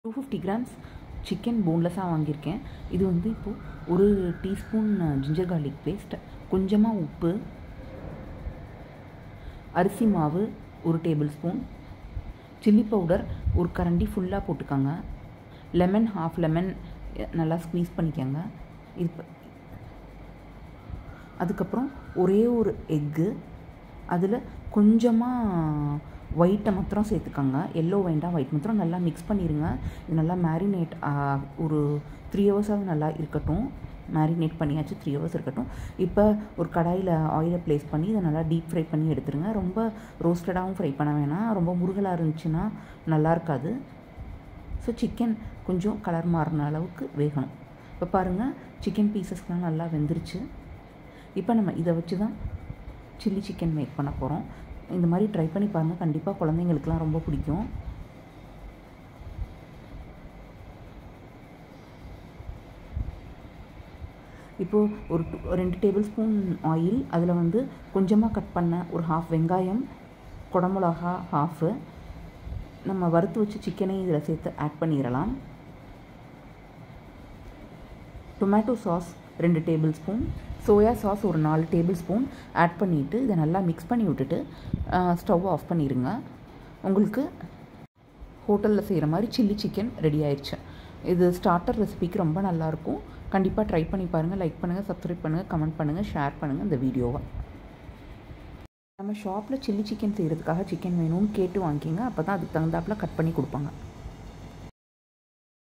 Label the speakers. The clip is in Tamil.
Speaker 1: 250 கிராம்ஸ் சிக்கன் போன்லெஸ்ஸாக வாங்கியிருக்கேன். இது வந்து இப்போது ஒரு டீஸ்பூன் ஜிஞ்சர் கார்லிக் பேஸ்ட், கொஞ்சமாக உப்பு, அரிசி மாவு ஒரு டேபிள் ஸ்பூன், சில்லி பவுடர் ஒரு கரண்டி ஃபுல்லாக போட்டுக்கோங்க. லெமன் ஹாஃப் லெமன் நல்லா ஸ்க்வீஸ் பண்ணிக்கோங்க. இது அதுக்கப்புறம் ஒரே ஒரு எக்கு, அதில் கொஞ்சமாக ஒயிட்டை மாத்திரம் சேர்த்துக்கோங்க. எல்லோ வேண்டாம், ஒயிட் மாத்திரம். நல்லா மிக்ஸ் பண்ணிடுங்க. இது நல்லா மேரினேட் ஒரு 3 ஹவர்ஸாவது நல்லா இருக்கட்டும். மேரினேட் பண்ணியாச்சு, 3 ஹவர்ஸ் இருக்கட்டும். இப்போ ஒரு கடாயில் ஆயிலை ப்ளேஸ் பண்ணி இதை நல்லா டீப் ஃப்ரை பண்ணி எடுத்துருங்க. ரொம்ப ரோஸ்டடாகவும் ஃப்ரை பண்ண வேணாம், ரொம்ப முருகலாக இருந்துச்சுன்னா நல்லா இருக்காது. ஸோ சிக்கன் கொஞ்சம் கலர் மாறின அளவுக்கு வேகணும். இப்போ பாருங்கள், சிக்கன் பீசஸ்லாம் நல்லா வெந்துருச்சு. இப்போ நம்ம இதை வச்சு தான் சில்லி சிக்கன் மேக் பண்ண போகிறோம். இந்த மாதிரி ட்ரை பண்ணி பாருங்கள், கண்டிப்பாக குழந்தைங்களுக்குலாம் ரொம்ப பிடிக்கும். இப்போது ஒரு 2 டேபிள் ஸ்பூன் ஆயில், அதில் வந்து கொஞ்சமாக கட் பண்ண ஒரு ஹாஃப் வெங்காயம், குடமிளகா ஹாஃபு, நம்ம வறுத்து வச்சு சிக்கனையும் இதில் சேர்த்து ஆட் பண்ணிடலாம். Tomato sauce 2 table spoon, soya sauce ஒரு 4 டேபிள் ஸ்பூன் ஆட் பண்ணிவிட்டு இதை நல்லா மிக்ஸ் பண்ணி விட்டுட்டு ஸ்டவ் ஆஃப் பண்ணிடுங்க. உங்களுக்கு ஹோட்டலில் செய்கிற மாதிரி சில்லி சிக்கன் ரெடி ஆயிடுச்சு. இது ஸ்டார்டர் ரெசிபிக்கு ரொம்ப நல்லாயிருக்கும். கண்டிப்பாக ட்ரை பண்ணி பாருங்கள். லைக் பண்ணுங்கள், சப்ஸ்கிரைப் பண்ணுங்கள், கமெண்ட் பண்ணுங்கள், ஷேர் பண்ணுங்கள் இந்த வீடியோவை. நம்ம ஷாப்பில் சில்லி சிக்கன் செய்கிறதுக்காக சிக்கன் வேணும்னு கேட்டு வாங்கிக்கிங்க. அப்போ தான் அதுக்கு தகுந்தாப்பில் கட் பண்ணி கொடுப்பாங்க.